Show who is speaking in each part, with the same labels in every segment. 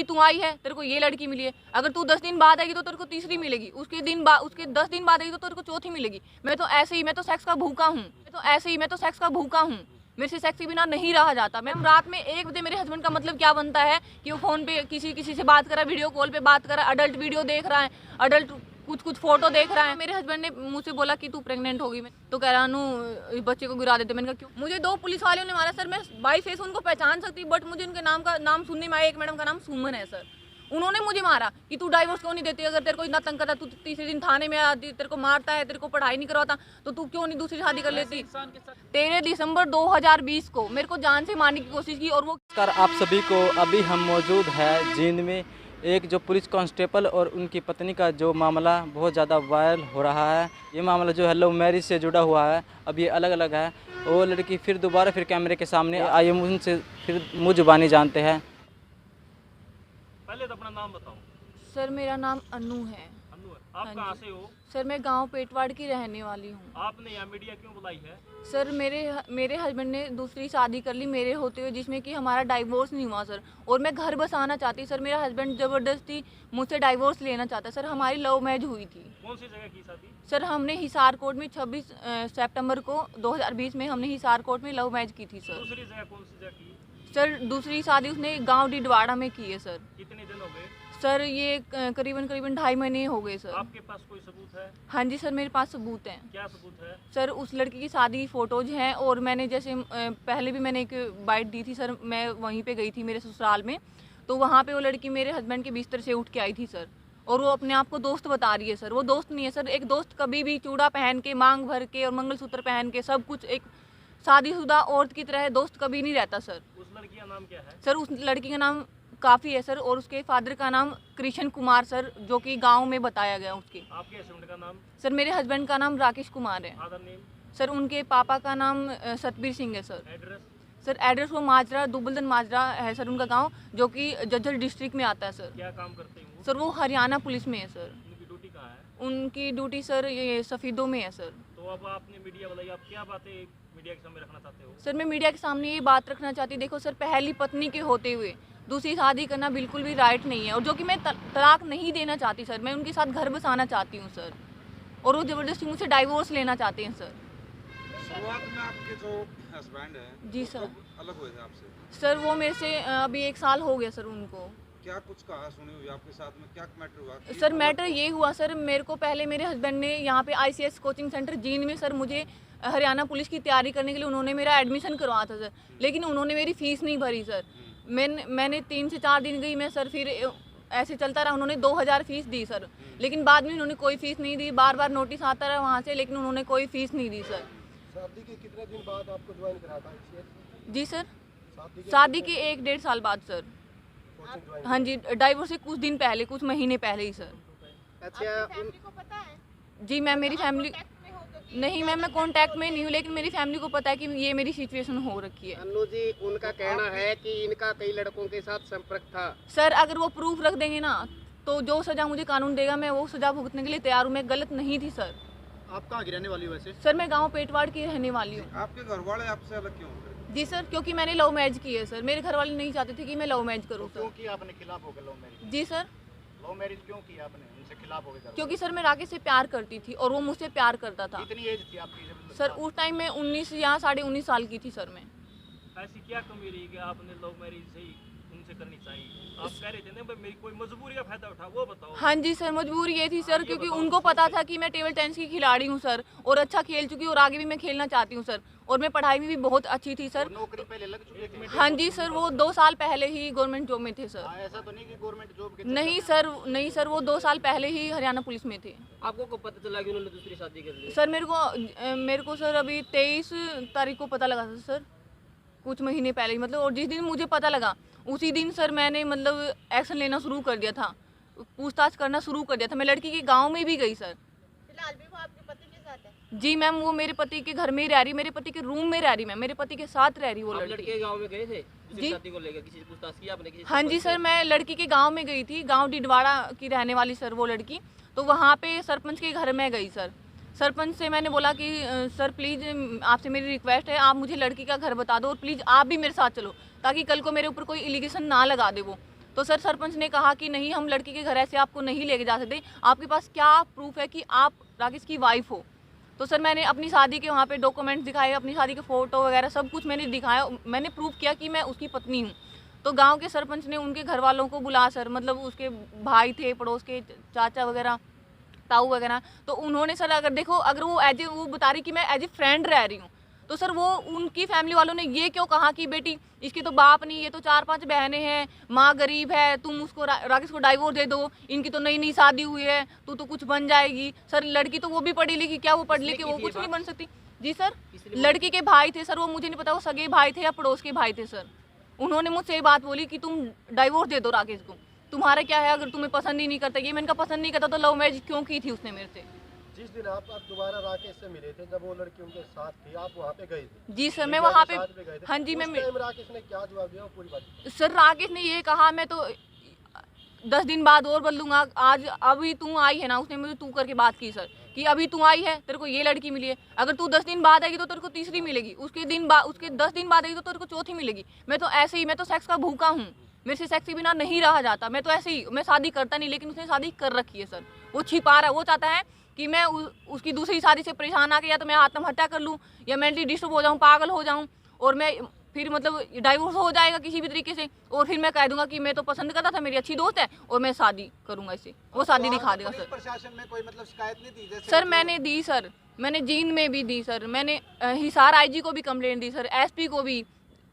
Speaker 1: अभी तू आई है, तेरे को ये लड़की मिली है, अगर तू 10 दिन बाद आएगी तो तेरे को तीसरी मिलेगी, उसके 10 दिन बाद आएगी तो तेरे को चौथी मिलेगी। मैं तो ऐसे ही, मैं तो सेक्स का भूखा हूँ, मेरे से सेक्स के बिना नहीं रहा जाता। मैम रात में 1 बजे मेरे हस्बैंड का मतलब क्या बनता है कि वो फ़ोन पे किसी से बात कर रहा है, वीडियो कॉल पे बात कर रहा है, अडल्ट वीडियो देख रहा है, अडल्ट कुछ फोटो देख रहा है। मेरे हस्बैंड ने मुझसे बोला कि तू प्रेग्नेंट होगी, मैं तो कह रहा हूँ बच्चे को गिरा देते। मैंने कहा क्यों? मुझे 2 पुलिस वालों ने मारा सर। मैं बाई फेस उनको पहचान सकती, बट मुझे उनके नाम सुनने में आया। एक मैडम का नाम सुमन है सर, उन्होंने मुझे मारा कि तू डाइवोर्स क्यों नहीं देती, अगर तेरे को इतना तंग करता, तू तीसरे दिन थाने में आती, तेरे को मारता है, तेरे को पढ़ाई नहीं करवाता, तो तू क्यों नहीं दूसरी शादी कर लेती। 13 दिसंबर 2020 को मेरे को जान से मारने की कोशिश की। और वो
Speaker 2: आप सभी को, अभी हम मौजूद है जींद में। एक जो पुलिस कांस्टेबल और उनकी पत्नी का जो मामला बहुत ज़्यादा वायरल हो रहा है। ये मामला जो है लव मैरिज से जुड़ा हुआ है। अब ये अलग अलग है। वो लड़की फिर दोबारा फिर कैमरे के सामने आई, उनसे फिर मुँह जुबानी जानते हैं।
Speaker 3: पहले तो अपना नाम बताओ।
Speaker 1: सर मेरा नाम अनु है।
Speaker 3: अनु है। आप कहाँ से हो?
Speaker 1: सर मैं गांव पेटवाड़ की रहने वाली हूँ।
Speaker 3: आपने यहाँ मीडिया क्यों बुलाई है?
Speaker 1: सर मेरे हस्बैंड ने दूसरी शादी कर ली मेरे होते हुए, जिसमें कि हमारा डाइवोर्स नहीं हुआ सर, और मैं घर बसाना चाहती। सर मेरा हस्बैंड ज़बरदस्ती मुझसे डाइवोर्स लेना चाहता। सर हमारी लव मैरिज हुई थी।
Speaker 3: कौन सी जगह की शादी?
Speaker 1: सर हमने हिसार कोट में 26 सितंबर को 2020 में हमने हिसार कोट में लव मैरिज की थी सर।
Speaker 3: दूसरी जगह कौन सी जगह की?
Speaker 1: सर दूसरी शादी उसने गांव डिडवाड़ा में की है सर।
Speaker 3: कितने दिन हो गए?
Speaker 1: सर ये करीबन 2.5 महीने हो गए सर।
Speaker 3: आपके पास कोई सबूत है?
Speaker 1: हाँ जी सर, मेरे पास सबूत हैं।
Speaker 3: क्या सबूत है?
Speaker 1: सर उस लड़की की शादी की फ़ोटोज़ हैं, और मैंने जैसे पहले भी मैंने एक बाइट दी थी सर, मैं वहीं पे गई थी मेरे ससुराल में, तो वहाँ पे वो लड़की मेरे हस्बैंड के बिस्तर से उठ के आई थी सर, और वो अपने आप को दोस्त बता रही है सर। वो दोस्त नहीं है सर। एक दोस्त कभी भी चूड़ा पहन के, मांग भर के और मंगलसूत्र पहन के सब कुछ एक शादीशुदा औरत की तरह दोस्त कभी नहीं रहता सर।
Speaker 3: उस लड़की का नाम क्या है?
Speaker 1: सर उस लड़की का नाम काफ़ी है सर, और उसके फादर का नाम कृष्ण कुमार सर, जो कि गांव में बताया गया उसके।
Speaker 3: आपके हस्बैंड का नाम?
Speaker 1: सर मेरे हस्बैंड का नाम राकेश कुमार है।
Speaker 3: Father name?
Speaker 1: सर उनके पापा का नाम सतबीर सिंह है सर।
Speaker 3: एड्रेस?
Speaker 1: सर एड्रेस वो माजरा, दुबलदन माजरा है सर उनका गांव, जो कि जज्जर डिस्ट्रिक्ट में आता है सर।
Speaker 3: क्या काम करते हैं वो?
Speaker 1: सर वो हरियाणा पुलिस में है सर।
Speaker 3: उनकी ड्यूटी कहाँ है?
Speaker 1: उनकी ड्यूटी सर ये सफ़ीदों में है सर।
Speaker 3: तो अब आपने मीडिया बुलाई, आप क्या बातें मीडिया के सामने रखना चाहते हो?
Speaker 1: सर मैं मीडिया के सामने ये बात रखना चाहती, देखो सर पहली पत्नी के होते हुए दूसरी शादी करना बिल्कुल भी राइट नहीं है, और जो कि मैं तलाक नहीं देना चाहती सर, मैं उनके साथ घर बसाना चाहती हूँ सर, और वो ज़बरदस्ती मुझसे डाइवोर्स लेना चाहते हैं सर।
Speaker 4: शुरुआत में आपके जो हस्बैंड हैं
Speaker 1: जी सर।
Speaker 4: अलग हुए थे आपसे?
Speaker 1: सर वो मेरे से अभी 1 साल हो गया सर उनको।
Speaker 4: क्या कुछ कहा सुनी हुई आपके साथ में, क्या मैटर हुआ?
Speaker 1: सर मैटर ये हुआ सर, मेरे को पहले मेरे हस्बैंड ने यहाँ पे ICS कोचिंग सेंटर जींद में सर मुझे हरियाणा पुलिस की तैयारी करने के लिए उन्होंने मेरा एडमिशन करवाया था सर, लेकिन उन्होंने मेरी फ़ीस नहीं भरी सर। मैंने 3 से 4 दिन गई मैं सर, फिर ऐसे चलता रहा। उन्होंने 2000 फीस दी सर, लेकिन बाद में उन्होंने कोई फ़ीस नहीं दी। बार बार नोटिस आता रहा वहाँ से, लेकिन उन्होंने कोई फ़ीस नहीं दी सर।
Speaker 5: शादी के कितने दिन बाद आपको ज्वाइन करा था ICS?
Speaker 1: जी सर, शादी के 1-1.5 साल बाद सर। हाँ जी, डाइवोर्स से कुछ दिन पहले, कुछ महीने पहले ही सर।
Speaker 5: अच्छा,
Speaker 6: फैमिली को पता है?
Speaker 1: जी मैम, मेरी फैमिली
Speaker 6: कॉन्टैक्ट में हो तो?
Speaker 1: नहीं मैम, मैं कॉन्टैक्ट में नहीं हूँ, लेकिन मेरी फैमिली को पता है कि ये मेरी सिचुएशन हो रखी है।
Speaker 5: अन्नू जी, उनका कहना है कि इनका कई लड़कों के साथ संपर्क था।
Speaker 1: सर अगर वो प्रूफ रख देंगे ना, तो जो सज़ा मुझे कानून देगा मैं वो सज़ा भुगतने के लिए तैयार हूँ। मैं गलत नहीं थी सर।
Speaker 5: आप कहाँ की रहने वाली हो वैसे?
Speaker 1: सर मैं गांव पेटवाड़ की रहने वाली हूँ।
Speaker 4: आपके घर वाले आपसे अलग क्यों हो गए?
Speaker 1: जी सर, क्योंकि मैंने लव मैरिज की है सर। मेरे घर वाले नहीं चाहते थे कि मैं लव मैरिज करूँ
Speaker 5: क्यों
Speaker 1: सर।
Speaker 5: की आपने खिलाफ हो गए लव मैरिज?
Speaker 1: जी सर,
Speaker 5: लव मैरिज क्यों की आपने, उनसे खिलाफ हो गए?
Speaker 1: क्योंकि सर मैं राकेश से प्यार करती थी और वो मुझसे प्यार करता था।
Speaker 5: कितनी एज थी आपकी जब?
Speaker 1: सर उस टाइम में 19 या 19.5 साल की थी सर मैं।
Speaker 3: ऐसी क्या कमी रही कि आपने लव मैरिज से ही उनसे करनी चाहिए? आप कह रहे थे ना भाई मेरी कोई मजबूरी का फायदा उठा, वो बताओ।
Speaker 1: हाँ जी सर, मजबूरी ये थी सर, क्योंकि उनको पता था कि मैं टेबल टेनिस की खिलाड़ी हूँ सर, और अच्छा खेल चुकी हूँ और आगे भी मैं खेलना चाहती हूँ सर, और मैं पढ़ाई में भी बहुत अच्छी थी सर।
Speaker 5: नौकरी पहले लग चुकी थी?
Speaker 1: हाँ जी सर, वो 2 साल पहले ही गवर्नमेंट जॉब में थे सर।
Speaker 5: ऐसा तो नहीं कि गवर्नमेंट जॉब के?
Speaker 1: नहीं सर, वो 2 साल पहले ही हरियाणा पुलिस में थे।
Speaker 7: आपको कब पता चला कि उन्होंने दूसरी शादी कर ली?
Speaker 1: सर मेरे को सर अभी 23 तारीख को पता लगा था सर, कुछ महीने पहले ही मतलब, और जिस दिन मुझे पता लगा उसी दिन सर मैंने मतलब एक्शन लेना शुरू कर दिया था, पूछताछ करना शुरू कर दिया था। मैं लड़की के गांव में भी गई सर।
Speaker 6: फिलहाल भी वो आपके पति के साथ है?
Speaker 1: जी मैम, वो मेरे पति के घर में ही रह रही, मेरे पति के रूम में रह रही मैम, मेरे पति के साथ रह रही वो
Speaker 7: आप
Speaker 1: लड़की।
Speaker 7: लड़के गांव में गए थे दूसरी
Speaker 1: जी।
Speaker 7: शादी को लेकर? किसी से पूछताछ की आपने? किसी
Speaker 1: हाँ जी सर, मैं लड़की के गांव में गई थी, गांव डिडवाड़ा की रहने वाली सर वो लड़की। तो वहाँ पे सरपंच के घर में गई सर। सरपंच से मैंने बोला कि सर प्लीज़ आपसे मेरी रिक्वेस्ट है, आप मुझे लड़की का घर बता दो और प्लीज़ आप भी मेरे साथ चलो, ताकि कल को मेरे ऊपर कोई एलिगेशन ना लगा दे वो। तो सर सरपंच ने कहा कि नहीं, हम लड़की के घर ऐसे आपको नहीं लेके जा सकते, आपके पास क्या प्रूफ है कि आप राकेश की वाइफ हो। तो सर मैंने अपनी शादी के वहाँ पे डॉक्यूमेंट्स दिखाए, अपनी शादी के फ़ोटो वगैरह सब कुछ मैंने दिखाया, मैंने प्रूफ किया कि मैं उसकी पत्नी हूँ। तो गांव के सरपंच ने उनके घर वालों को बुला सर, मतलब उसके भाई थे, पड़ोस के चाचा वगैरह, ताऊ वगैरह, तो उन्होंने सर अगर देखो, अगर वो बता रही कि मैं एज ए फ्रेंड रह रही हूँ, तो सर वो उनकी फैमिली वालों ने ये क्यों कहा कि बेटी इसके तो बाप नहीं, ये तो 4-5 बहनें हैं, माँ गरीब है, तुम उसको राकेश को डाइवोर्स दे दो, इनकी तो नई शादी हुई है, तू तो कुछ बन जाएगी। सर लड़की तो वो भी पढ़ी लिखी, क्या वो पढ़ लिखी वो कुछ नहीं बन सकती। जी सर, लड़की के भाई थे सर, वो मुझे नहीं पता वो सगे भाई थे या पड़ोस के भाई थे सर। उन्होंने मुझसे ये बात बोली कि तुम डाइवोर्स दे दो राकेश को, तुम्हारा क्या है, अगर तुम्हें पसंद ही नहीं करता। ये मैंने कहा पसंद नहीं करता तो लव मैरिज क्यों की थी उसने मेरे से।
Speaker 8: जिस दिन आप दोबारा राकेश से मिले थे, जब वो लड़की उनके साथ थी, आप वहाँ पे गए थे?
Speaker 1: जी सर, मैं वहाँ पे, हाँ जी, मैं
Speaker 8: राकेश ने क्या जवाब दिया पूरी बात?
Speaker 1: सर राकेश ने ये कहा मैं तो 10 दिन बाद और बदलूंगा, आज अभी तू आई है ना, उसने मुझे तू करके बात की सर, कि अभी तू आई है, तेरे को ये लड़की मिली है, अगर तू 10 दिन बाद आएगी तो तेरे को तीसरी मिलेगी, उसके 10 दिन बाद आएगी तो तेरे को चौथी मिलेगी। मैं तो ऐसे ही, मैं तो सेक्स का भूखा हूँ, मेरे से सेक्स के बिना नहीं रहा जाता, मैं तो ऐसे ही, मैं शादी करता नहीं, लेकिन उसने शादी कर रखी है सर। वो छिपा रहा है, वो चाहता है कि मैं उसकी दूसरी शादी से परेशान आके या तो मैं आत्महत्या कर लूँ या मेंटली डिस्टर्ब हो जाऊँ, पागल हो जाऊँ, और मैं फिर मतलब डाइवोर्स हो जाएगा किसी भी तरीके से, और फिर मैं कह दूंगा कि मैं तो पसंद करता था, मेरी अच्छी दोस्त है और मैं शादी करूंगा इससे, वो शादी दिखा देगा सर।
Speaker 4: प्रशासन में कोई मतलब शिकायत नहीं दी? जैसे
Speaker 1: सर मैंने दी सर, मैंने जींद में भी दी सर, मैंने हिसार आईजी को भी कंप्लेंट दी सर, एसपी को भी,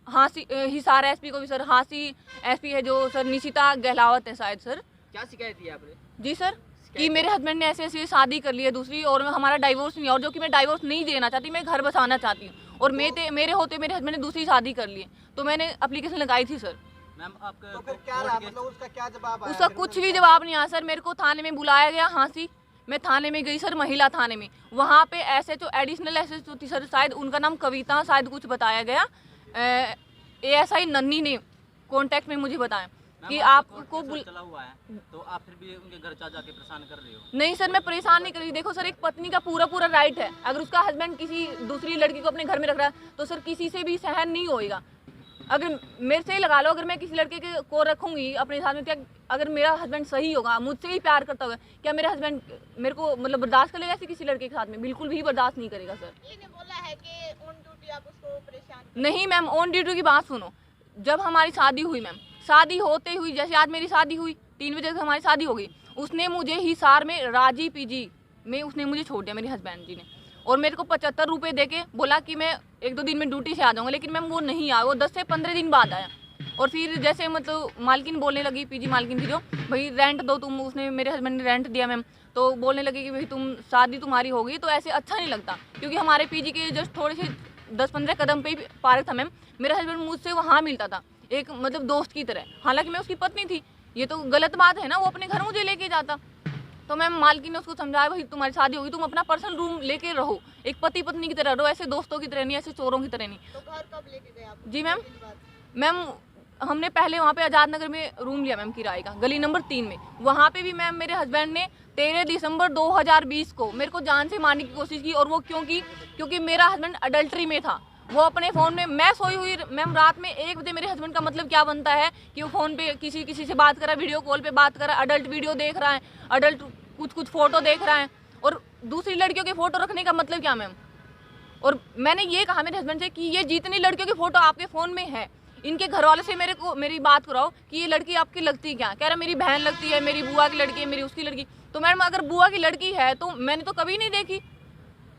Speaker 1: हाँसी हिसार एसपी को भी सर, हाँसी एसपी है जो सर निशिता गहलावत है शायद सर।
Speaker 7: क्या शिकायत की आपने?
Speaker 1: जी सर, कि मेरे हस्बैंड ने ऐसे ऐसे शादी कर ली है दूसरी, और हमारा डाइवोर्स नहीं है, और जो कि मैं डाइवोर्स नहीं देना चाहती, मैं घर बसाना चाहती हूँ, और मेरे होते मेरे हस्बैंड ने दूसरी शादी कर ली है, तो मैंने एप्लीकेशन लगाई थी सर।
Speaker 3: मैम आपका
Speaker 4: तो फिर क्या रहा, मतलब उसका क्या जवाब आया?
Speaker 1: उसका कुछ भी जवाब नहीं आया सर। मेरे को थाने में बुलाया गया, हाँसी, मैं थाने में गई सर, महिला थाने में, वहाँ पे एसएचओ एडिशनल एसएचओ थी सर, शायद उनका नाम कविता शायद कुछ बताया गया, एएसआई नन्नी ने कॉन्टैक्ट में मुझे बताया कि आपको
Speaker 2: चला हुआ है, तो आप फिर भी उनके घर जाके परेशान कर रहे हो?
Speaker 1: नहीं सर, मैं परेशान नहीं कर रही। देखो सर, एक पत्नी का पूरा राइट है, अगर उसका हस्बैंड किसी दूसरी लड़की को अपने घर में रख रहा है तो सर किसी से भी सहन नहीं होएगा। अगर मेरे से ही लगा लो, अगर मैं किसी लड़के को रखूंगी अपने साथ में, क्या अगर मेरा हस्बैंड सही होगा, मुझसे ही प्यार करता होगा, क्या मेरा हस्बैंड मेरे को मतलब बर्दाश्त कर लेगा ऐसे किसी लड़के के साथ में? बिल्कुल भी बर्दाश्त नहीं करेगा सर।
Speaker 6: ये नहीं बोला है कि ऑन ड्यूटी आप उसको परेशान?
Speaker 1: नहीं मैम, ऑन ड्यूटी की बात सुनो, जब हमारी शादी हुई मैम, शादी होते हुई, जैसे आज मेरी शादी हुई 3 बजे तक हमारी शादी हो गई, उसने मुझे हिसार में राजी पीजी में उसने मुझे छोड़ दिया मेरे हस्बैंड जी ने, और मेरे को 75 रुपये दे के बोला कि मैं 1-2 दिन में ड्यूटी से आ जाऊँगा, लेकिन मैम वो नहीं आया, वो 10 से 15 दिन बाद आया। और फिर जैसे मतलब मालकिन बोलने लगी, पीजी मालकिन थी जो, भाई रेंट दो तुम, उसने मेरे हस्बैंड ने रेंट दिया मैम, तो बोलने लगी कि भाई तुम शादी तुम्हारी हो गई, तो ऐसे अच्छा नहीं लगता, क्योंकि हमारे पीजी के जस्ट थोड़े से 10-15 कदम पे ही पार्क था मैम, मेरा हस्बैंड मुझसे वहाँ मिलता था एक मतलब दोस्त की तरह, हालांकि मैं उसकी पत्नी थी, ये तो गलत बात है ना, वो अपने घर मुझे लेके जाता। तो मैम मालकिन ने उसको समझाया, भाई तुम्हारी शादी होगी, तुम अपना पर्सनल रूम लेके रहो, एक पति पत्नी की तरह रहो, ऐसे दोस्तों की तरह नहीं, ऐसे चोरों की तरह नहीं।
Speaker 6: तो घर कब लेके गए आप?
Speaker 1: जी मैम, मैम हमने पहले वहाँ पे आज़ाद नगर में रूम लिया मैम किराए का, गली नंबर 3 में। वहाँ पे भी मैम मेरे हस्बैंड ने 13 दिसंबर 2020 को मेरे को जान से मारने की कोशिश की, और वो क्योंकि मेरा हस्बैंड अडल्ट्री में था, वो अपने फ़ोन में, मैं सोई हुई मैम रात में 1 बजे, मेरे हस्बैंड का मतलब क्या बनता है कि वो फ़ोन पे किसी से बात कर रहा है, वीडियो कॉल पे बात कर रहा है, अडल्ट वीडियो देख रहा है, अडल्ट कुछ फ़ोटो देख रहा है, और दूसरी लड़कियों के फ़ोटो रखने का मतलब क्या मैम? और मैंने ये कहा मेरे हस्बैंड से कि ये जितनी लड़कियों की फ़ोटो आपके फ़ोन में है, इनके घर वाले से मेरी बात कराओ कि ये लड़की आपकी लगती क्या? कह रहा मेरी बहन लगती है, मेरी बुआ की लड़की है, मेरी उसकी लड़की। तो मैडम अगर बुआ की लड़की है तो मैंने तो कभी नहीं देखी,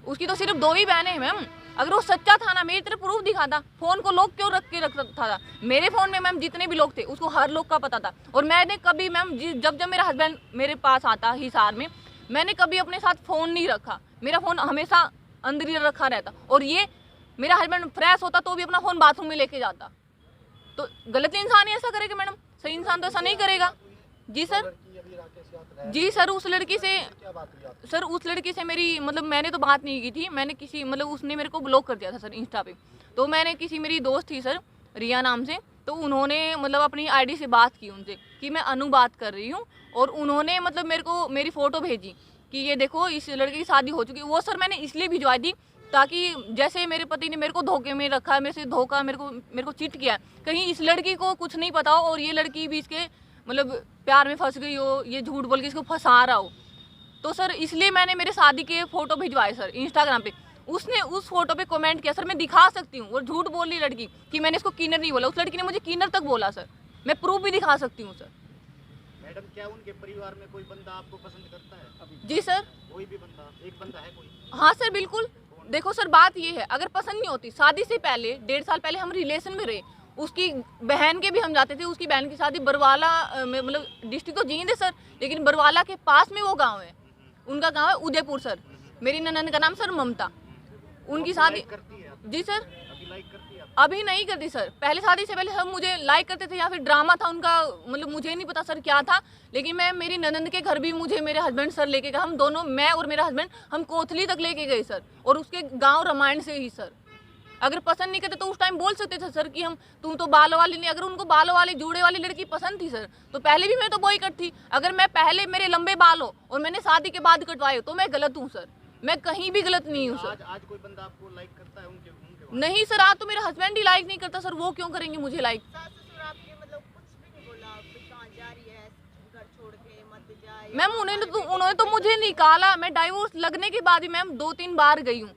Speaker 1: उसकी तो सिर्फ 2 ही बहनें हैं मैम। अगर वो सच्चा था ना, मेरी तरफ प्रूफ दिखाता, फ़ोन को लॉक क्यों रख के रखता था? मेरे फ़ोन में मैम जितने भी लोग थे उसको हर लोग का पता था, और मैंने कभी मैम जब मेरा हस्बैंड मेरे पास आता हिसार में, मैंने कभी अपने साथ फ़ोन नहीं रखा, मेरा फ़ोन हमेशा अंदर ही रखा रहता, और ये मेरा हस्बैंड फ्रेश होता तो भी अपना फ़ोन बाथरूम में लेके जाता। तो गलत इंसान ही ऐसा करेगा मैडम, सही इंसान तो ऐसा नहीं करेगा। जी सर, जी सर, उस लड़की से मेरी मतलब मैंने तो बात नहीं की थी, मैंने किसी मतलब उसने मेरे को ब्लॉक कर दिया था सर इंस्टा पे, तो मैंने किसी मेरी दोस्त थी सर रिया नाम से, तो उन्होंने मतलब अपनी आईडी से बात की उनसे कि मैं अनु बात कर रही हूँ, और उन्होंने मतलब मेरे को मेरी फ़ोटो भेजी कि ये देखो इस लड़के की शादी हो चुकी है। वो सर मैंने इसलिए भिजवाई थी ताकि जैसे मेरे पति ने मेरे को धोखे में रखा है, मेरे से धोखा, मेरे को चीट किया, कहीं इस लड़की को कुछ नहीं पता हो और ये लड़की भी इसके मतलब प्यार में फंस गई हो, ये झूठ बोल के इसको फंसा रहा हो। तो सर इसलिए मैंने मेरे शादी के फ़ोटो भिजवाए सर इंस्टाग्राम पे। उसने उस फोटो पे कमेंट किया, सर मैं दिखा सकती हूँ, वो झूठ बोल रही लड़की कि मैंने इसको किन्नर नहीं बोला। उस लड़की ने मुझे किन्नर तक बोला सर, मैं प्रूफ भी दिखा सकती हूँ सर।
Speaker 5: मैडम, क्या उनके परिवार में कोई बंदा आपको पसंद करता है अभी?
Speaker 1: जी सर।
Speaker 5: कोई भी बंदा, एक बंदा है कोई?
Speaker 1: हाँ सर बिल्कुल। देखो सर बात ये है, अगर पसंद नहीं होती, शादी से पहले 1.5 साल पहले हम रिलेशन में रहे, उसकी बहन के भी हम जाते थे। उसकी बहन की शादी बरवाला में, मतलब डिस्ट्रिक्ट तो जींद है सर, लेकिन बरवाला के पास में वो गांव है, उनका गांव है उदयपुर सर। मेरी ननद का नाम सर ममता, उनकी शादी। जी सर। अभी नहीं करती सर, पहले शादी से पहले सब मुझे लाइक करते थे, या फिर ड्रामा था उनका, मतलब मुझे नहीं पता सर क्या था। लेकिन मैं मेरी ननद के घर भी मुझे मेरे हस्बैंड सर लेके गए, हम दोनों, मैं और मेरा हस्बैंड, हम कोथली तक लेके गए सर, और उसके गांव रामायण से ही सर। अगर पसंद नहीं करते तो उस टाइम बोल सकते थे सर कि हम, तुम तो बालों वाली नहीं। अगर उनको बालों वाली जूड़े वाली लड़की पसंद थी सर, तो पहले भी मैं तो बॉयकट थी। अगर मैं पहले मेरे लंबे बाल हो और मैंने शादी के बाद कटवाए तो मैं गलत हूँ सर, मैं कहीं भी गलत नहीं हूँ सर।
Speaker 5: आज कोई बंदा आपको लाइक करता है उनके
Speaker 1: नहीं सर, आज तो मेरा हस्बैंड ही लाइक नहीं करता सर, वो क्यों करेंगे मुझे लाइक।
Speaker 6: सास ससुर आपके मतलब कुछ भी नहीं बोला, कहाँ जा रही है, घर छोड़ के मत जाए?
Speaker 1: मैम उन्होंने तो मुझे निकाला। मैं डाइवोर्स लगने के बाद ही मैम 2-3 बार गई हूँ,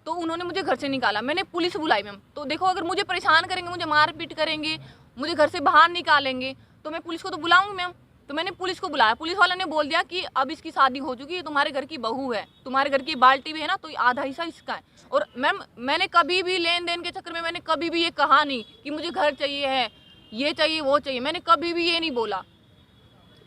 Speaker 1: तो उन्होंने मुझे घर से निकाला। मैंने पुलिस बुलाई मैम। तो देखो, अगर मुझे परेशान करेंगे, मुझे मारपीट करेंगे, मुझे घर से बाहर निकालेंगे, तो मैं पुलिस को तो बुलाऊंगी मैम। तो मैंने पुलिस को बुलाया, पुलिस वाला ने बोल दिया कि अब इसकी शादी हो चुकी है, तुम्हारे घर की बहू है, तुम्हारे घर की बाल्टी भी है ना, तो आधा हिस्सा इसका है। और मैम मैंने कभी भी लेन देन के चक्कर में मैंने कभी भी ये कहा नहीं कि मुझे घर चाहिए है, ये चाहिए, वो चाहिए, मैंने कभी भी ये नहीं बोला।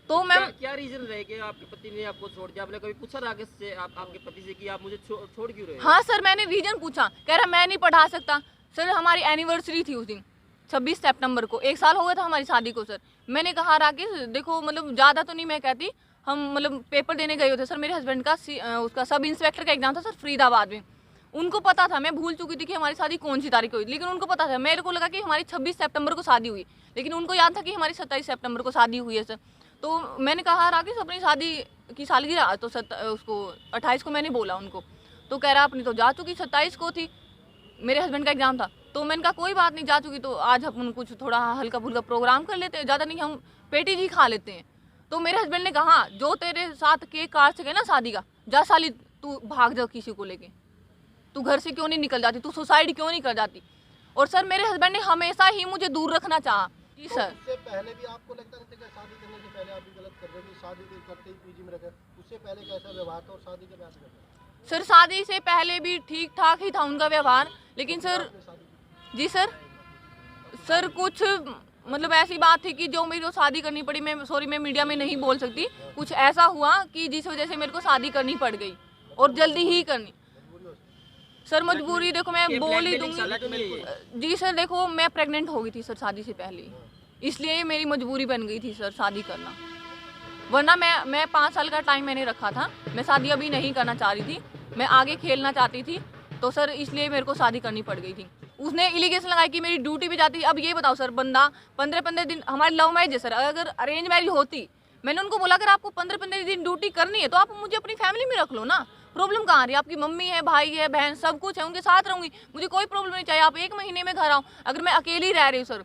Speaker 1: तो मैम
Speaker 7: क्या रीजन रहे कि आपके पति ने आपको छोड़ दिया? आपने कभी पूछा राकेश से, आपके पति से कि आप मुझे छोड़ क्यों रहे?
Speaker 1: हाँ सर, मैंने रीजन पूछा, कह रहा मैं नहीं पढ़ा सकता। सर हमारी एनिवर्सरी थी उस दिन 26 सितंबर को, 1 साल हो गया था हमारी शादी को सर। मैंने कहा राकेश देखो, मतलब ज़्यादा तो नहीं मैं कहती, हम मतलब पेपर देने गए थे सर, मेरे हस्बैंड का उसका सब इंस्पेक्टर का एग्जाम था सर फरीदाबाद में। उनको पता था, मैं भूल चुकी थी कि हमारी शादी कौन सी तारीख को हुई, लेकिन उनको पता था। मेरे को लगा कि हमारी 26 सितंबर को शादी हुई, लेकिन उनको याद था कि हमारी 27 सितंबर को शादी हुई है सर। तो मैंने कहा राकेश अपनी शादी की सालगिरह, तो उसको 28 को मैंने बोला उनको। तो कह रहा अपनी तो जा चुकी, 27 को थी, मेरे हस्बैंड का एग्जाम था। तो मैंने कहा कोई बात नहीं, जा चुकी तो आज हम कुछ थोड़ा हल्का फुल्का प्रोग्राम कर लेते हैं, ज़्यादा नहीं, हम पेटी जी खा लेते हैं। तो मेरे हस्बैंड ने कहा जो तेरे साथ केक काट सके ना शादी का, जा साली तू भाग जा किसी को लेके, तू घर से क्यों नहीं निकल जाती, तू सुसाइड क्यों नहीं कर जाती। और सर मेरे हस्बैंड ने हमेशा ही मुझे दूर रखना चाहा। जी सर।
Speaker 8: उससे पहले भी आपको लगता था कि शादी करने से पहले आप भी गलत कर रहे थे, शादी करते ही पीजी में रखे, उससे पहले कैसा व्यवहार था और शादी के बाद कैसा?
Speaker 1: सर शादी से पहले भी ठीक ठाक ही था उनका व्यवहार, लेकिन सर जी सर कुछ मतलब ऐसी बात थी कि जो मेरे को शादी करनी पड़ी। मैं सॉरी, मैं मीडिया में नहीं बोल सकती। कुछ ऐसा हुआ कि जिस वजह से मेरे को शादी करनी पड़ गई, और जल्दी ही करनी। सर मजबूरी देखो, मैं बोल ही दूंगी। जी सर देखो, मैं प्रेग्नेंट हो गई थी सर शादी से पहले, इसलिए मेरी मजबूरी बन गई थी सर शादी करना। वरना मैं 5 साल का टाइम मैंने रखा था, मैं शादी अभी नहीं करना चाह रही थी, मैं आगे खेलना चाहती थी। तो सर इसलिए मेरे को शादी करनी पड़ गई थी। उसने एलिगेशन लगाया कि मेरी ड्यूटी पे जाती थी। अब ये बताओ सर, बंदा 15-15 दिन, हमारी लव मैरिज है सर, अगर अरेंज मैरिज होती, मैंने उनको बोला अगर आपको 15-15 दिन ड्यूटी करनी है तो आप मुझे अपनी फैमिली में रख लो ना, प्रॉब्लम कहाँ आ रही है? आपकी मम्मी है, भाई है, बहन, सब कुछ है, उनके साथ रहूँगी, मुझे कोई प्रॉब्लम नहीं चाहिए। आप 1 महीने में घर आओ। अगर मैं अकेली रह रही हूँ सर,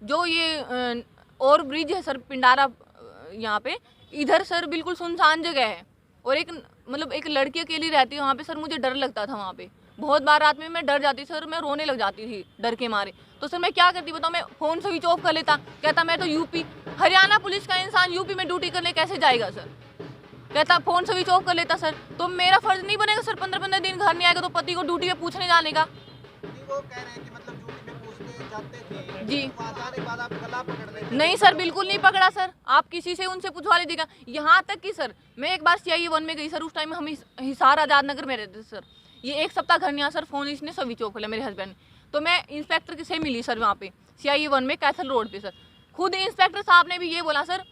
Speaker 1: जो ये और ब्रिज है सर पिंडारा, यहाँ पे इधर सर बिल्कुल सुनसान जगह है, और एक मतलब एक लड़की अकेली रहती है वहाँ पे सर, मुझे डर लगता था वहाँ पे। बहुत बार रात में मैं डर जाती सर, मैं रोने लग जाती थी डर के मारे। तो सर मैं क्या करती बताओ, मैं फ़ोन स्विच ऑफ कर लेता। कहता मैं तो यूपी, हरियाणा पुलिस का इंसान यूपी में ड्यूटी करने कैसे जाएगा सर? कहता फ़ोन स्विच ऑफ कर लेता सर। तो मेरा फ़र्ज़ नहीं बनेगा सर 15-15 दिन घर नहीं आएगा तो पति को ड्यूटी पे पूछने जाने का?
Speaker 4: वो कह रहे हैं कि मतलब ड्यूटी में पूछने जाते थे
Speaker 1: जी।
Speaker 4: वहाँ जाने के बाद आप गला पकड़ लेते?
Speaker 1: नहीं सर, बिल्कुल नहीं पकड़ा सर, आप किसी से उनसे पूछवा लीजिएगा। यहाँ तक कि सर मैं एक बार CIE 1 में गई सर, उस टाइम हम हिसार आज़ाद नगर में रहते थे सर। ये 1 सप्ताह घर नहीं आया सर, फ़ोन इसने स्विच ऑफ कर लिया मेरे हस्बैंड ने। तो मैं इंस्पेक्टर से मिली सर वहाँ पे CIE 1 में कैथल रोड पे सर। खुद इंस्पेक्टर साहब ने भी ये बोला सर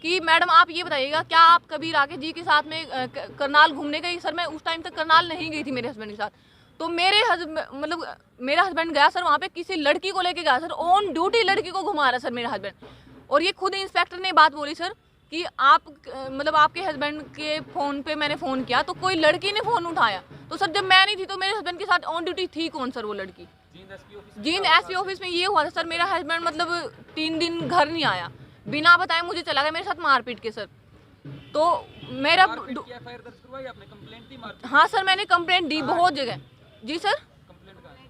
Speaker 1: कि मैडम आप ये बताइएगा क्या आप कभी राकेश जी के साथ में करनाल घूमने गई? सर मैं उस टाइम तक करनाल नहीं गई थी मेरे हस्बैंड के साथ। तो मेरा हस्बैंड गया सर वहाँ पे, किसी लड़की को लेके गया सर, ऑन ड्यूटी लड़की को घुमा रहा सर मेरा हस्बैंड। और ये खुद इंस्पेक्टर ने बात बोली सर कि आप मतलब आपके हस्बैंड के फ़ोन पे मैंने फ़ोन किया तो कोई लड़की ने फ़ोन उठाया। तो सर जब मैं नहीं थी तो मेरे हस्बैंड के साथ ऑन ड्यूटी थी कौन सर? वो लड़की जींद SP ऑफिस में ये हुआ था सर, मेरा हस्बैंड मतलब 3 दिन घर नहीं आया। बिना बताए मुझे चला गया मेरे साथ मारपीट के सर। तो मेरा हाँ सर, मैंने कंप्लेंट दी बहुत जगह। जी सर,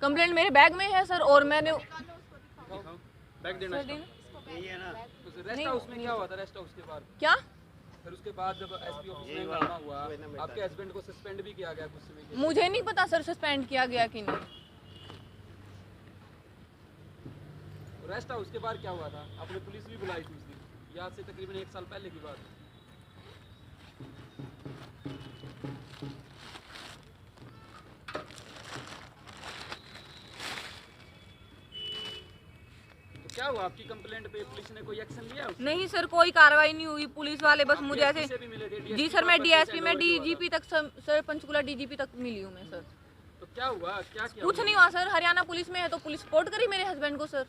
Speaker 1: कंप्लेंट मेरे बैग में है सर। और मैंने
Speaker 7: बैग देना
Speaker 1: सर,
Speaker 7: रेस्ट हाउस में क्या हुआ था? रेस्ट हाउस के बाद
Speaker 1: क्या
Speaker 7: फिर उसके बाद जब एसपी ऑफिस में हंगामा हुआ, आपके हस्बैंड को सस्पेंड भी किया गया कुछ समय के लिए।
Speaker 1: मुझे नहीं पता सर सस्पेंड किया गया कि नहीं।
Speaker 7: रेस्ट हाउस के बाद क्या हुआ था? आपने पुलिस भी बुलाई थी उस दिन, याद से तकरीबन 1 साल पहले की बात है। तो क्या हुआ आपकी कंप्लेंट पे? पुलिस ने कोई एक्शन लिया?
Speaker 1: नहीं सर, कोई कार्रवाई नहीं हुई। पुलिस वाले बस मुझे ऐसे
Speaker 7: से भी मिले थे?
Speaker 1: जी सर, मैं डीएसपी में डीजीपी तक सर पंचकुला डीजीपी तक मिली हूँ मैं सर।
Speaker 7: तो क्या हुआ? क्या किया?
Speaker 1: कुछ नहीं हुआ सर। हरियाणा पुलिस में है तो पुलिस सपोर्ट करी मेरे हस्बैंड को सर।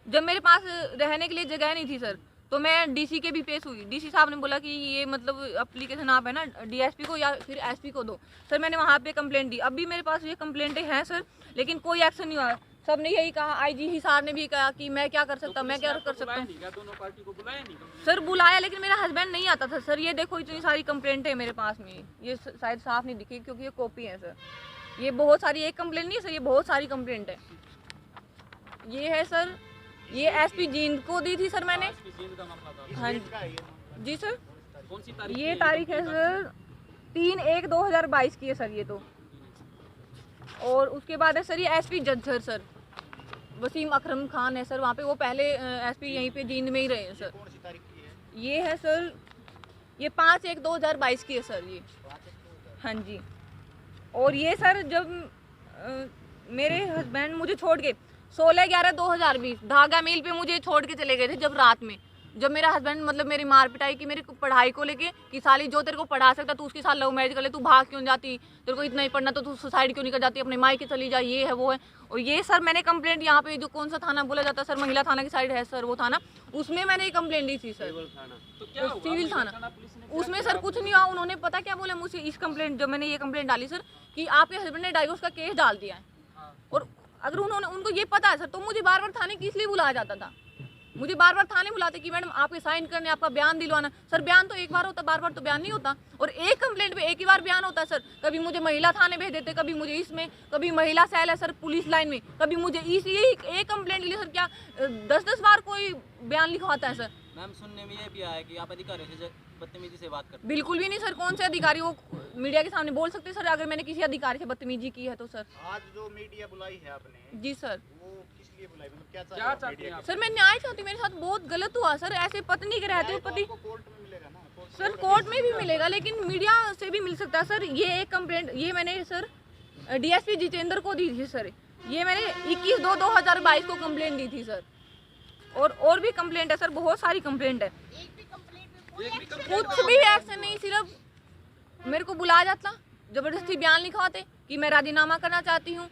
Speaker 1: जब मेरे पास रहने के लिए जगह नहीं थी सर, तो मैं डीसी के भी पेश हुई। डीसी साहब ने बोला कि ये मतलब एप्लीकेशन आप है ना डीएसपी को या फिर एसपी को दो। सर मैंने वहाँ पे कंप्लेंट दी। अभी मेरे पास ये कंप्लेंटें हैं सर, लेकिन कोई एक्शन नहीं हुआ। सब ने यही कहा, आईजी हिसार ने भी कहा कि मैं क्या कर सकता हूँ, मैं क्या कर सकता हूँ।
Speaker 7: दोनों पार्टी को बुलाया नहीं?
Speaker 1: सर बुलाया, लेकिन मेरा हस्बैंड नहीं आता था सर। ये देखो इतनी सारी कंप्लेंट है मेरे पास में, ये शायद साफ नहीं दिखी क्योंकि ये कॉपी है सर। ये बहुत सारी, एक कंप्लेंट नहीं है सर, ये बहुत सारी कंप्लेंट है। ये है सर, ये एसपी जींद को दी थी सर मैंने। हाँ जी सर,
Speaker 7: कौन सी तारीख?
Speaker 1: ये तारीख है सर 3/1/2022 की है सर ये तो। और उसके बाद है सर ये एसपी जज्जर सर वसीम अकरम खान है सर, वहाँ पे वो पहले एसपी यहीं पे जींद में ही रहे हैं सर।
Speaker 8: कौन सी तारीख की है?
Speaker 1: ये है सर, ये 5/1/2022 की है सर ये। हाँ जी। और ये सर जब मेरे हस्बैंड मुझे छोड़ के 16/11/2020 धागा मिल पे मुझे छोड़ के चले गए थे। जब रात में जब मेरा हस्बैंड मतलब मेरी मार पिटाई की मेरी पढ़ाई को लेके कि साली जो तेरे को पढ़ा सकता तू उसके साथ लव मैरिज कर ले, तू भाग क्यों जाती, तेरे को इतना ही पढ़ना तो तू सुसाइड क्यों नहीं कर जाती, अपने मायके चली जा, ये है वो है। और ये सर मैंने कंप्लेंट यहाँ पे जो कौन सा थाना बोला जाता है सर, महिला थाना की साइड है सर वो थाना, उसमें मैंने ये कंप्लेंट दी थी सर।
Speaker 7: तो क्या हुआ?
Speaker 1: सिविल थाना, उसमें सर कुछ नहीं हुआ। उन्होंने पता क्या बोला मुझसे इस कंप्लेंट, जब मैंने ये कंप्लेंट डाली सर कि आपके हस्बैंड ने डाइवोर्स का केस डाल दिया है। और अगर उनको ये पता है सर तो मुझे बार बार थाने किस लिए बुलाया जाता था? मुझे बार बार थाने बुलाते कि मैडम आपके साइन करने, आपका बयान दिलवाना। सर बयान तो एक बार होता, बार बार तो बयान नहीं होता। और एक कंप्लेंट पे एक ही बार बयान होता है सर। कभी मुझे महिला थाने भेज देते, कभी मुझे इसमें, कभी महिला सेल है सर पुलिस लाइन में, कभी मुझे एक कंप्लेंट के लिए सर क्या 10-10 बार कोई बयान लिखवाता है सर।
Speaker 2: मैम सुनने में ये भी आया कि आप अधिकारियों से बदतमीजी से बात करते हैं।
Speaker 1: बिल्कुल भी नहीं सर। कौन से अधिकारी वो मीडिया के सामने बोल सकते सर अगर मैंने किसी अधिकारी से बदतमीजी की है तो सर?
Speaker 8: आज जो मीडिया बुलाई है आपने,
Speaker 1: जी सर।
Speaker 8: वो किस लिए बुलाई? मतलब क्या
Speaker 7: क्या चाहते हैं आप?
Speaker 1: सर मैं न्याय चाहती हूँ, मेरे साथ बहुत गलत हुआ सर। ऐसे पत्नी के रहते हुए पति
Speaker 8: कोर्ट में मिलेगा ना?
Speaker 1: सर कोर्ट में भी मिलेगा, लेकिन मीडिया से भी मिल सकता है सर। ये एक कंप्लेंट ये मैंने सर डीएसपी जितेंद्र को दी थी सर। ये मैंने 21/2/2022 को कंप्लेंट दी थी सर। और भी कंप्लेंट है सर, बहुत सारी कंप्लेंट है।
Speaker 6: एक भी कंप्लेंट में
Speaker 1: कुछ भी एक्शन नहीं, सिर्फ मेरे को बुलाया जाता, जबरदस्ती बयान लिखवाते कि मैं राजीनामा करना चाहती हूँ।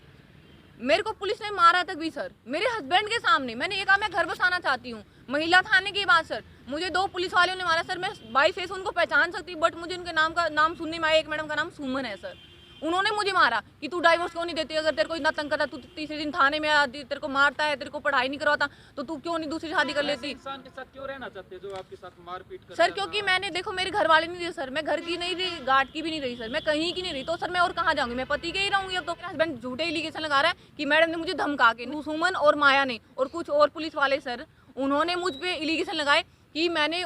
Speaker 1: मेरे को पुलिस ने मारा तक भी सर, मेरे हस्बैंड के सामने। मैंने ये कहा मैं घर बसाना चाहती हूँ। महिला थाने के बाद सर मुझे 2 पुलिस वालों ने मारा सर। मैं बाई फेस उनको पहचान सकती, बट मुझे उनके नाम सुनने में आया। एक मैडम का नाम सुमन है सर, उन्होंने मुझे मारा कि तू डाइवोर्स क्यों नहीं देती, अगर तेरे को इतना तंग करता, तू तीसरे दिन थाने में आती, तेरे को मारता है, तेरे को पढ़ाई नहीं करवाता, तो तू क्यों नहीं दूसरी शादी कर लेती?
Speaker 7: इंसान के साथ क्यों रहना चाहते जो आपके साथ मारपीट करता
Speaker 1: सर क्योंकि मैंने देखो मेरे घर वाले नहीं रहे सर, मैं घर की नहीं रही, गार्ड की भी नहीं रही सर, मैं कहीं की नहीं रही, तो सर मैं और कहाँ जाऊंगी? मैं पति के ही रहूंगी। अब तो मेरा हस्बैंड झूठे एलिगेशन लगा रहा है कि मैडम ने मुझे धमका के, सुमन और माया ने और कुछ और पुलिस वाले सर, उन्होंने मुझ पे एलिगेशन लगाए कि मैंने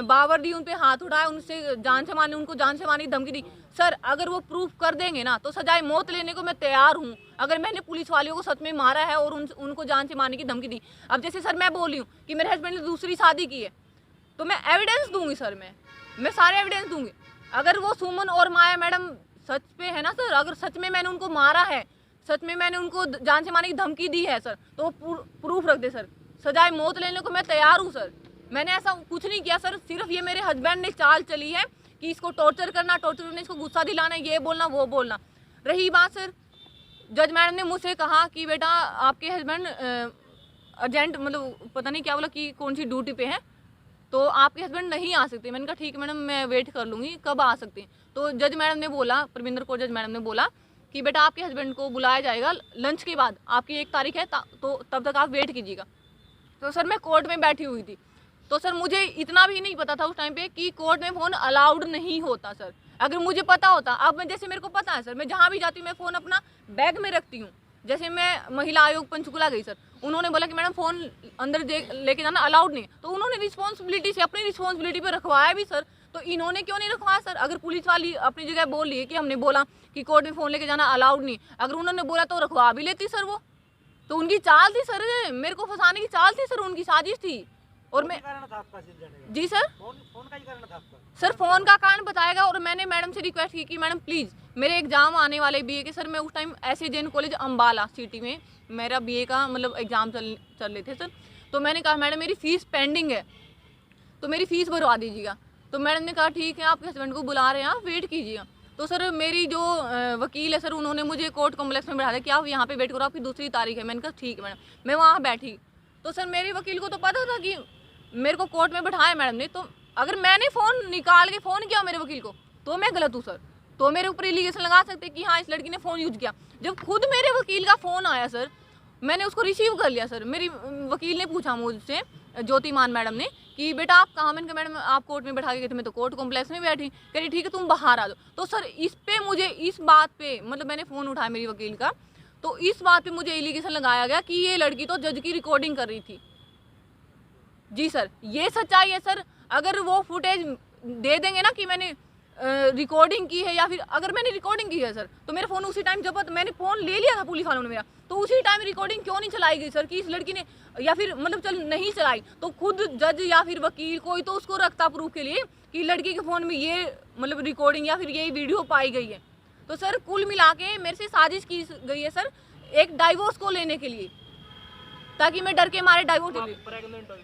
Speaker 1: बावर्दी उन पे हाथ उठाया, उनसे उनको जान से मारने की धमकी दी। सर अगर वो प्रूफ कर देंगे ना तो सजाए मौत लेने को मैं तैयार हूँ। अगर मैंने पुलिस वालों को सच में मारा है और उनको जान से मारने की धमकी दी, अब जैसे सर मैं बोली हूँ कि मेरे हस्बैंड ने दूसरी शादी की है, तो मैं एविडेंस दूंगी सर, मैं सारे एविडेंस दूंगी। अगर वो सुमन और माया मैडम सच पे है ना सर, अगर सच में मैंने उनको मारा है, सच में मैंने उनको जान से मारने की धमकी दी है सर, तो प्रूफ रख दे सर, सजाए मौत लेने को मैं तैयार हूँ सर। मैंने ऐसा कुछ नहीं किया सर, सिर्फ ये मेरे हस्बैंड ने चाल चली है कि इसको टॉर्चर करना, इसको गुस्सा दिलाना, ये बोलना वो बोलना। रही बात सर, जज मैडम ने मुझसे कहा कि बेटा आपके हस्बैंड अर्जेंट मतलब पता नहीं क्या बोला कि कौन सी ड्यूटी पे है, तो आपके हस्बैंड नहीं आ सकते। मैंने कहा ठीक है मैडम, मैं वेट कर लूँगी, कब आ सकते हैं? तो जज मैडम ने बोला, परमिंदर कौर जज मैडम ने बोला कि बेटा आपके हस्बैंड को बुलाया जाएगा लंच के बाद, आपकी 1 तारीख है तो तब तक आप वेट कीजिएगा। तो सर मैं कोर्ट में बैठी हुई थी, तो सर मुझे इतना भी नहीं पता था उस टाइम पे कि कोर्ट में फ़ोन अलाउड नहीं होता सर। अगर मुझे पता होता, अब मैं जैसे मेरे को पता है सर, मैं जहाँ भी जाती हूँ मैं फ़ोन अपना बैग में रखती हूँ। जैसे मैं महिला आयोग पंचकुला गई सर, उन्होंने बोला कि मैडम फ़ोन अंदर लेके जाना अलाउड नहीं, तो उन्होंने रिस्पॉन्सिबिलिटी से अपनी रिस्पॉन्सिबिलिटी पे रखवाया भी सर। तो इन्होंने क्यों नहीं रखवाया सर? अगर पुलिस वाली अपनी जगह बोल रही है कि हमने बोला कि कोर्ट में फ़ोन लेके जाना अलाउड नहीं, अगर उन्होंने बोला तो रखवा भी लेती सर। वो तो उनकी चाल थी सर, मेरे को फंसाने की चाल थी सर, उनकी साजिश थी। और मैं जी सर, फोन का ही कारण था आपका? सर फोन का कारण बताएगा। और मैंने मैडम से रिक्वेस्ट की कि मैडम प्लीज़ मेरे एग्जाम आने वाले बीए के सर, मैं उस time SAJN college Ambala city में मेरा बीए का मतलब एग्ज़ाम चल रहे थे सर। तो मैंने कहा मैडम मेरी फ़ीस पेंडिंग है, तो मेरी फ़ीस भरवा दीजिएगा। तो मैडम ने कहा ठीक है, आपके हस्बैंड को बुला रहे हैं, आप वेट कीजिएगा। तो सर मेरी जो वकील है सर, उन्होंने मुझे कोर्ट कॉम्प्लेक्स में बैठा दिया कि आप यहाँ पे वेट करो, आपकी दूसरी तारीख है। मैंने कहा ठीक है मैडम। मैं वहाँ बैठी, तो सर मेरे वकील को तो पता था कि मेरे को कोर्ट में बैठाया मैडम ने। तो अगर मैंने फ़ोन निकाल के फ़ोन किया मेरे वकील को तो मैं गलत हूँ सर, तो मेरे ऊपर एलिगेशन लगा सकते कि हाँ इस लड़की ने फ़ोन यूज किया। जब खुद मेरे वकील का फ़ोन आया सर, मैंने उसको रिसीव कर लिया सर। मेरी वकील ने पूछा मुझसे, ज्योतिमान मैडम ने, कि बेटा आप कहाँ? मैंने कहा मैडम आप कोर्ट में बैठा के गए थे, मैं तो कोर्ट कॉम्प्लेक्स में बैठी। कह रही ठीक है तुम बाहर आ दो। तो सर इस पे मुझे, इस बात पे मतलब मैंने फ़ोन उठाया मेरी वकील का, तो इस बात पे मुझे एलिगेशन लगाया गया कि ये लड़की तो जज की रिकॉर्डिंग कर रही थी। जी सर, ये सच्चाई है सर। अगर वो फुटेज दे देंगे ना कि मैंने रिकॉर्डिंग की है, या फिर अगर मैंने रिकॉर्डिंग की है सर, तो मेरा फ़ोन उसी टाइम, जब मैंने फ़ोन ले लिया था पुलिस वालों ने मेरा, तो उसी टाइम रिकॉर्डिंग क्यों नहीं चलाई गई सर कि इस लड़की ने, या फिर मतलब चल नहीं चलाई तो खुद जज या फिर वकील कोई तो उसको रखता प्रूफ के लिए कि लड़की के फ़ोन में ये मतलब रिकॉर्डिंग या फिर ये वीडियो पाई गई है। तो सर कुल मिला के मेरे से साजिश की गई है सर, एक डाइवोर्स को लेने के लिए, ताकि मैं डर के मारे डाइवोर्स ले लूं।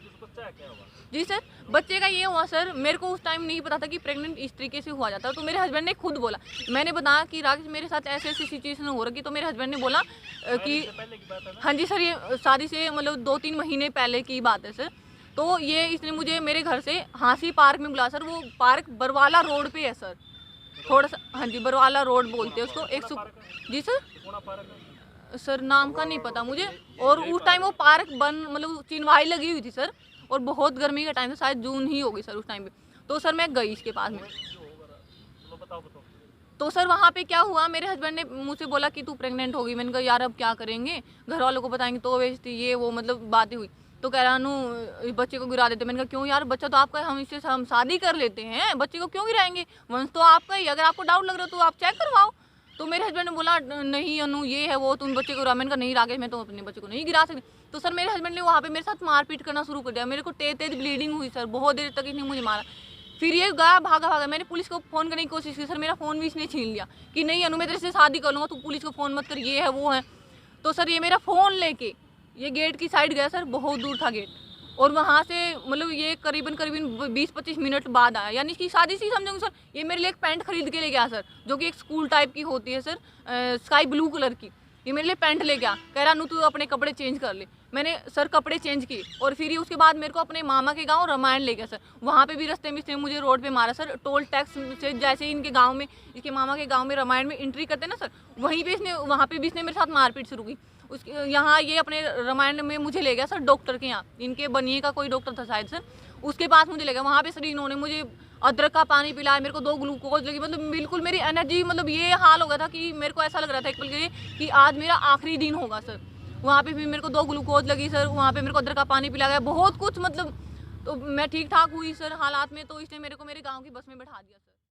Speaker 1: जी सर, बच्चे का ये हुआ सर, मेरे को उस टाइम नहीं पता था कि प्रेग्नेंट इस तरीके से हुआ जाता है। तो मेरे हस्बैंड ने खुद बोला, मैंने बताया कि राकेश मेरे साथ ऐसे ऐसी सिचुएशन हो रही, तो मेरे हस्बैंड ने बोला कि हाँ जी सर, ये शादी से मतलब 2-3 महीने पहले की बात है सर। तो ये इसने मुझे मेरे घर से हांसी पार्क में बुलाया सर। वो पार्क बरवाला रोड पे है सर, थोड़ा सा, हाँ जी बरवाला रोड बोलते हैं उसको। जी सर नाम का नहीं पता मुझे। और उस टाइम वो पार्क बंद, मतलब चिनवाई लगी हुई थी सर, और बहुत गर्मी का टाइम था, शायद जून ही होगी सर उस टाइम पे। तो सर मैं गई इसके पास में, तो सर वहाँ पे क्या हुआ, मेरे हस्बैंड ने मुझसे बोला कि तू प्रेग्नेंट होगी। मैंने कहा यार अब क्या करेंगे, घर वालों को बताएंगे तो बेइज्जती, ये वो मतलब बातें हुई। तो कह रहा नू बच्चे को गिरा देते। मैंने कहा क्यों यार, बच्चा तो आपका है, हम शादी कर लेते हैं, बच्चे को क्यों गिराएंगे, वंश तो आपका ही, अगर आपको डाउट लग रहा है तो आप चेक करवाओ। तो मेरे हस्बैंड ने बोला नहीं अनु ये है वो, तुम बच्चे को गिरा। मैंने कहा नहीं राकेश, मैं तो अपने बच्चे को नहीं गिरा सकती। तो सर मेरे हस्बैंड ने वहाँ पे मेरे साथ मारपीट करना शुरू कर दिया। मेरे को तेज ब्लीडिंग हुई सर, बहुत देर तक इसने मुझे मारा। फिर ये गया भागा। मैंने पुलिस को फ़ोन करने की कोशिश की सर, मेरा फ़ोन भी इसने छीन लिया कि नहीं अनु मैं तेरे से शादी कर लूँगा, तू पुलिस को फ़ोन मत कर, ये है वो है। तो सर ये मेरा फ़ोन लेके ये गेट की साइड गया सर, बहुत दूर था गेट, और वहाँ से मतलब ये करीबन 20-25 मिनट बाद आया। यानी इसकी शादी से ही समझोगे सर, ये मेरे लिए एक पैंट खरीद के ले गया सर, जो कि एक स्कूल टाइप की होती है सर, स्काई ब्लू कलर की। ये मेरे लिए पैंट ले गया, कह रहा नू तू अपने कपड़े चेंज कर ले। मैंने सर कपड़े चेंज किए, और फिर ये उसके बाद मेरे को अपने मामा के गांव रामायण ले गया सर। वहाँ पे भी रास्ते में इसने मुझे रोड पे मारा सर, टोल टैक्स से, जैसे इनके गांव में, इसके मामा के गांव में रामायण में एंट्री करते ना सर, वहीं पे इसने, वहाँ पे भी इसने मेरे साथ मारपीट शुरू की। उसके यहाँ ये अपने रामायण में मुझे ले गया सर डॉक्टर के यहाँ, इनके बनिए का कोई डॉक्टर था शायद सर, उसके पास मुझे ले गया। वहाँ पे सर इन्होंने मुझे अदरक का पानी पिलाया, मेरे को 2 ग्लूकोज लगी, मतलब बिल्कुल मेरी एनर्जी, मतलब ये हाल हो गया था कि मेरे को ऐसा लग रहा था एक पल के लिए कि आज मेरा आखिरी दिन होगा सर। वहाँ पे भी मेरे को 2 ग्लूकोज लगी सर, वहाँ पे मेरे को अदरक का पानी पिलाया गया, बहुत कुछ मतलब। तो मैं ठीक ठाक हुई सर हालात में, तो इसने मेरे को मेरे गाँव की बस में बैठा दिया सर।